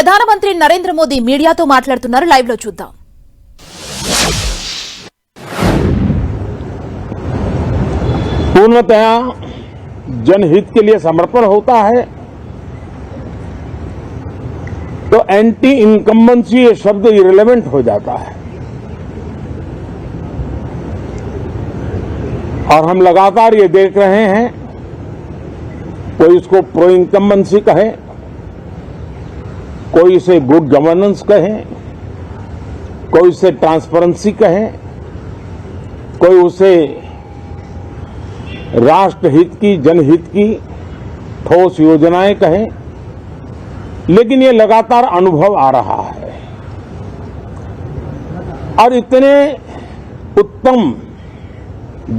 ప్రధానమంత్రి నరేంద్ర మోదీ మీడియాతో మాట్లాడుతున్నారు. లైవ్ లో చూద్దాం. पूर्णतया जनहित के लिए समर्पण होता है तो एंटी इनकम्बेंसी ये शब्द इरेलेवेंट हो जाता है और हम लगातार ये देख रहे हैं, कोई इसको प्रो इनकम्बेंसी कहे, कोई इसे गुड गवर्नेंस कहे, कोई इसे ट्रांसपेरेंसी कहे, कोई उसे राष्ट्रहित की जनहित की ठोस योजनाएं कहें, लेकिन ये लगातार अनुभव आ रहा है और इतने उत्तम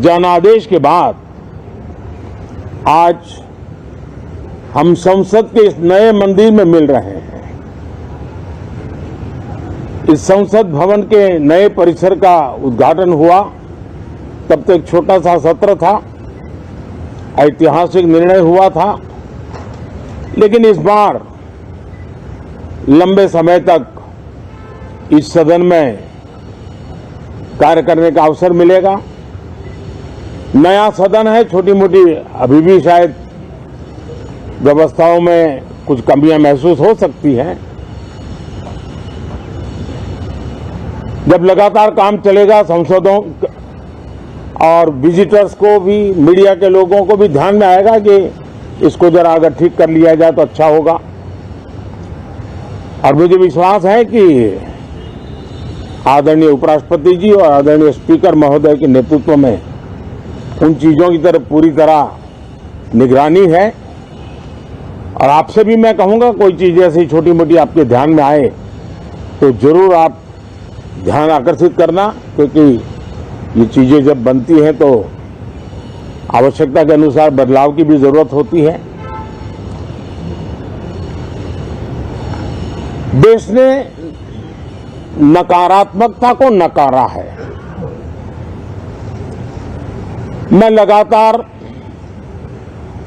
जनादेश के बाद आज हम संसद के इस नए मंदिर में मिल रहे हैं। इस संसद भवन के नए परिसर का उद्घाटन हुआ, तब तो एक छोटा सा सत्र था, ऐतिहासिक निर्णय हुआ था, लेकिन इस बार लंबे समय तक इस सदन में कार्य करने का अवसर मिलेगा। नया सदन है, छोटी मोटी अभी भी शायद व्यवस्थाओं में कुछ कमियां महसूस हो सकती हैं। जब लगातार काम चलेगा, संसदों और विजिटर्स को भी, मीडिया के लोगों को भी ध्यान में आएगा कि इसको जरा अगर ठीक कर लिया जाए तो अच्छा होगा। और मुझे विश्वास है कि आदरणीय उपराष्ट्रपति जी और आदरणीय स्पीकर महोदय के नेतृत्व में उन चीजों की तरफ पूरी तरह निगरानी है। और आपसे भी मैं कहूंगा, कोई चीज ऐसी छोटी मोटी आपके ध्यान में आए तो जरूर आप ध्यान आकर्षित करना, क्योंकि ये चीजें जब बनती हैं तो आवश्यकता के अनुसार बदलाव की भी जरूरत होती है। देश ने नकारात्मकता को नकारा है। मैं लगातार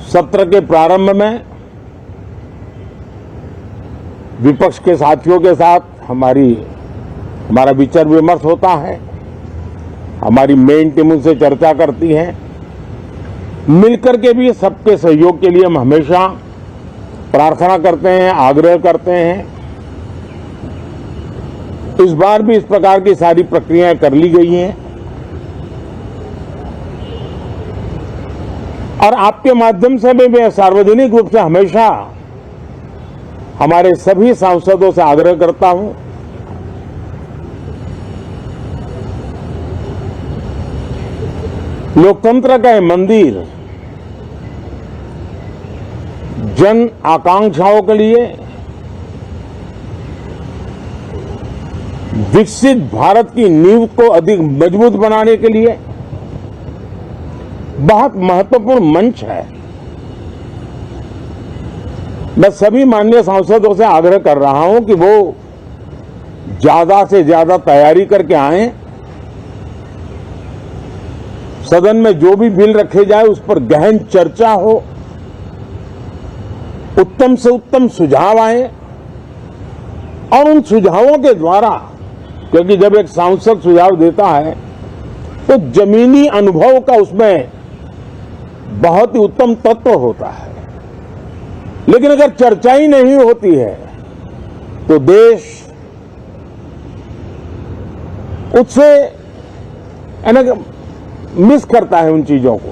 सत्र के प्रारंभ में विपक्ष के साथियों के साथ हमारा विचार विमर्श होता है, हमारी मेन टीम उनसे चर्चा करती है। मिलकर के भी सबके सहयोग के लिए हम हमेशा प्रार्थना करते हैं, आग्रह करते हैं। इस बार भी इस प्रकार की सारी प्रक्रियाएं कर ली गई हैं और आपके माध्यम से भी मैं सार्वजनिक रूप से हमेशा हमारे सभी सांसदों से आग्रह करता हूं, लोकतंत्र का ये मंदिर जन आकांक्षाओं के लिए, विकसित भारत की नींव को अधिक मजबूत बनाने के लिए बहुत महत्वपूर्ण मंच है। मैं सभी माननीय सांसदों से आग्रह कर रहा हूं कि वो ज्यादा से ज्यादा तैयारी करके आएं। सदन में जो भी बिल रखे जाए उस पर गहन चर्चा हो, उत्तम से उत्तम सुझाव आए और उन सुझावों के द्वारा, क्योंकि जब एक सांसद सुझाव देता है तो जमीनी अनुभव का उसमें बहुत ही उत्तम तत्व होता है, लेकिन अगर चर्चा ही नहीं होती है तो देश उससे मिस करता है उन चीजों को।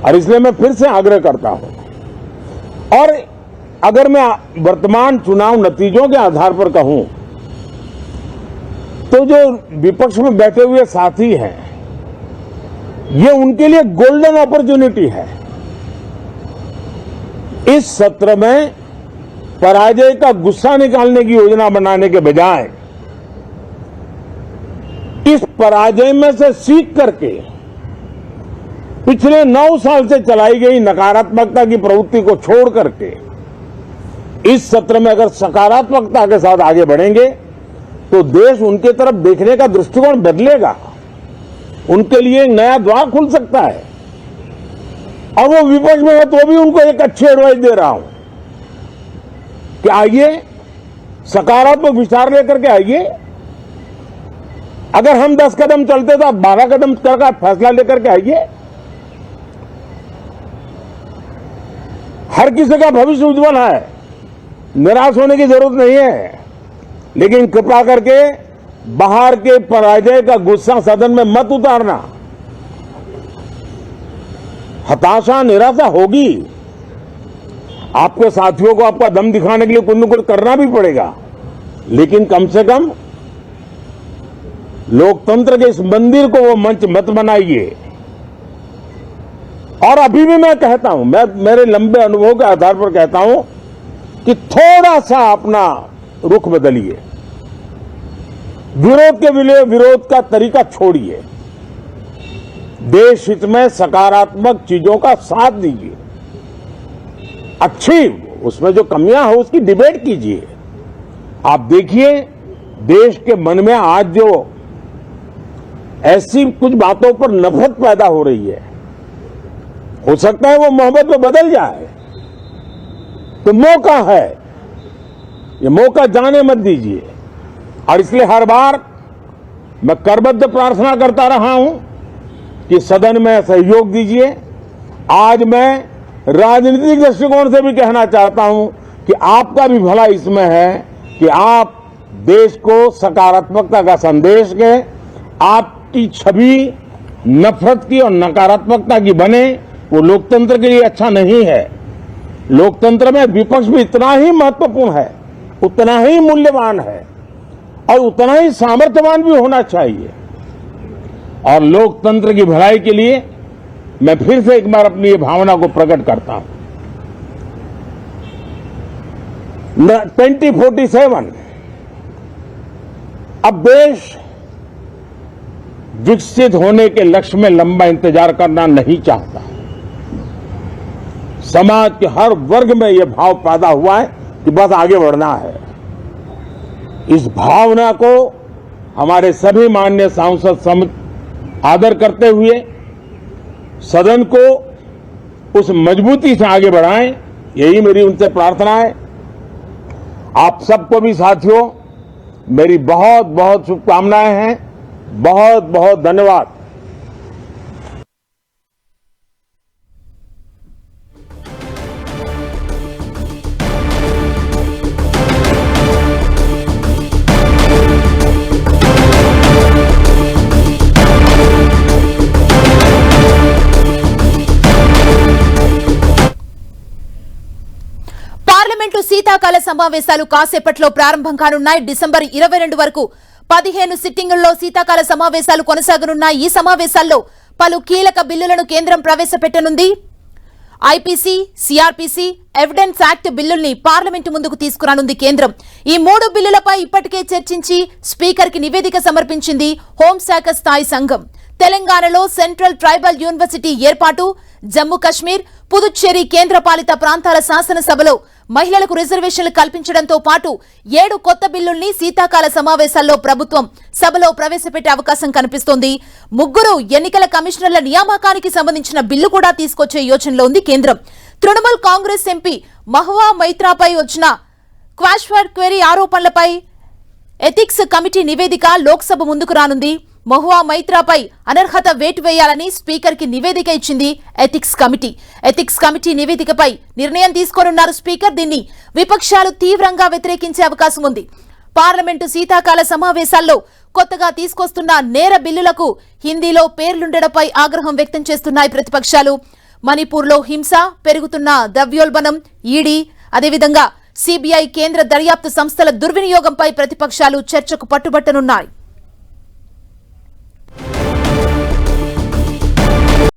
और इसलिए मैं फिर से आग्रह करता हूं, और अगर मैं वर्तमान चुनाव नतीजों के आधार पर कहूं तो जो विपक्ष में बैठे हुए साथी हैं, ये उनके लिए गोल्डन अपॉर्चुनिटी है। इस सत्र में पराजय का गुस्सा निकालने की योजना बनाने के बजाय इस पराजय में से सीख करके पिछले 9 साल से चलाई गई नकारात्मकता की प्रवृत्ति को छोड़ करके इस सत्र में अगर सकारात्मकता के साथ आगे बढ़ेंगे तो देश उनके तरफ देखने का दृष्टिकोण बदलेगा, उनके लिए एक नया द्वार खुल सकता है। और वो विपक्ष में है तो भी उनको एक अच्छी एडवाइस दे रहा हूं कि आइए सकारात्मक विचार लेकर के आइए। अगर हम 10 कदम चलते तो आप 12 कदम चलकर फैसला लेकर के आइए। हर किसी का भविष्य उज्जवल है, निराश होने की जरूरत नहीं है, लेकिन कृपा करके बाहर के पराजय का गुस्सा सदन में मत उतारना। हताशा निराशा होगी, आपके साथियों को आपका दम दिखाने के लिए कुछ न कुछ करना भी पड़ेगा, लेकिन कम से कम लोकतंत्र के इस मंदिर को वो मंच मत बनाइए। और अभी भी मैं कहता हूं, मैं मेरे लंबे अनुभव के आधार पर कहता हूं कि थोड़ा सा अपना रुख बदलिए, विरोध के लिए विरोध का तरीका छोड़िए, देश हित में सकारात्मक चीजों का साथ दीजिए, अच्छी उसमें जो कमियां हो उसकी डिबेट कीजिए। आप देखिए देश के मन में आज जो ऐसी कुछ बातों पर नफरत पैदा हो रही है, हो सकता है वो मोहब्बत में बदल जाए, तो मौका है, ये मौका जाने मत दीजिए। और इसलिए हर बार मैं करबद्ध प्रार्थना करता रहा हूं कि सदन में सहयोग दीजिए। आज मैं राजनीतिक दृष्टिकोण से भी कहना चाहता हूं कि आपका भी भला इसमें है कि आप देश को सकारात्मकता का संदेश दें, आपकी छवि नफरत की और नकारात्मकता की बने, वो लोकतंत्र के लिए अच्छा नहीं है। लोकतंत्र में विपक्ष भी इतना ही महत्वपूर्ण है, उतना ही मूल्यवान है और उतना ही सामर्थ्यवान भी होना चाहिए। और लोकतंत्र की भलाई के लिए मैं फिर से एक बार अपनी ये भावना को प्रकट करता हूं। 2047 अब देश विकसित होने के लक्ष्य में लंबा इंतजार करना नहीं चाहता। समाज के हर वर्ग में यह भाव पैदा हुआ है कि बस आगे बढ़ना है। इस भावना को हमारे सभी माननीय सांसद आदर करते हुए सदन को उस मजबूती से आगे बढ़ाएं, यही मेरी उनसे प्रार्थना है। आप सबको भी साथियों मेरी बहुत बहुत शुभकामनाएं हैं। बहुत बहुत धन्यवाद। పార్లమెంటు శీతాకాల సమావేశాలు కాసేపట్లో ప్రారంభం కానున్నాయి. డిసెంబర్ 22 వరకు 15 సిట్టింగుల్లో శీతాకాల సమావేశాలు కొనసాగనున్నాయి. ఈ సమావేశాల్లో పలు కీలక బిల్లులను కేంద్రం ప్రవేశపెట్టనుంది. ఐపీసీ, సిఆర్పీసీ, ఎవిడెన్స్ యాక్ట్ బిల్లుల్ని పార్లమెంటు ముందుకు తీసుకురానుంది కేంద్రం. ఈ 3 బిల్లులపై ఇప్పటికే చర్చించి స్పీకర్ కి నివేదిక సమర్పించింది హోంశాఖ స్థాయి సంఘం. తెలంగాణలో సెంట్రల్ ట్రైబల్ యూనివర్సిటీ ఏర్పాటు, జమ్మూ కశ్మీర్, పుదుచ్చేరి కేంద్రపాలిత ప్రాంతాల శాసనసభలో మహిళలకు రిజర్వేషన్లు కల్పించడంతో పాటు 7 కొత్త బిల్లుల్ని శీతాకాల సమావేశాల్లో ప్రభుత్వం సభలో ప్రవేశపెట్టే అవకాశం కనిపిస్తోంది. 3 ఎన్నికల కమిషనర్ల నియామకానికి సంబంధించిన బిల్లు కూడా తీసుకొచ్చే యోచనలో ఉంది కేంద్రం. తృణమూల్ కాంగ్రెస్ ఎంపీ మహువా మైత్రాపై వచ్చిన క్వాష్ ఫర్ క్వెరీ ఆరోపణలపై ఎథిక్స్ కమిటీ నివేదిక లోక్సభ ముందుకు రానుంది. మహువా మైత్రాపై అనర్హత వేటు వేయాలని స్పీకర్ కి నివేదిక ఇచ్చింది ఎథిక్స్ కమిటీ. ఎథిక్స్ కమిటీ నివేదికపై నిర్ణయం తీసుకోనున్నారు స్పీకర్. దీన్ని విపక్షాలు తీవ్రంగా వ్యతిరేకించే అవకాశం ఉంది. పార్లమెంటు శీతాకాల సమావేశాల్లో కొత్తగా తీసుకొస్తున్న నేర బిల్లులకు హిందీలో పేర్లుండడంపై ఆగ్రహం వ్యక్తం చేస్తున్నాయి ప్రతిపక్షాలు. మణిపూర్లో హింస, పెరుగుతున్న ద్రవ్యోల్బణం, ఈడీ, అదేవిధంగా సిబిఐ కేంద్ర దర్యాప్తు సంస్థల దుర్వినియోగంపై ప్రతిపక్షాలు చర్చకు పట్టుబట్టనున్నాయి.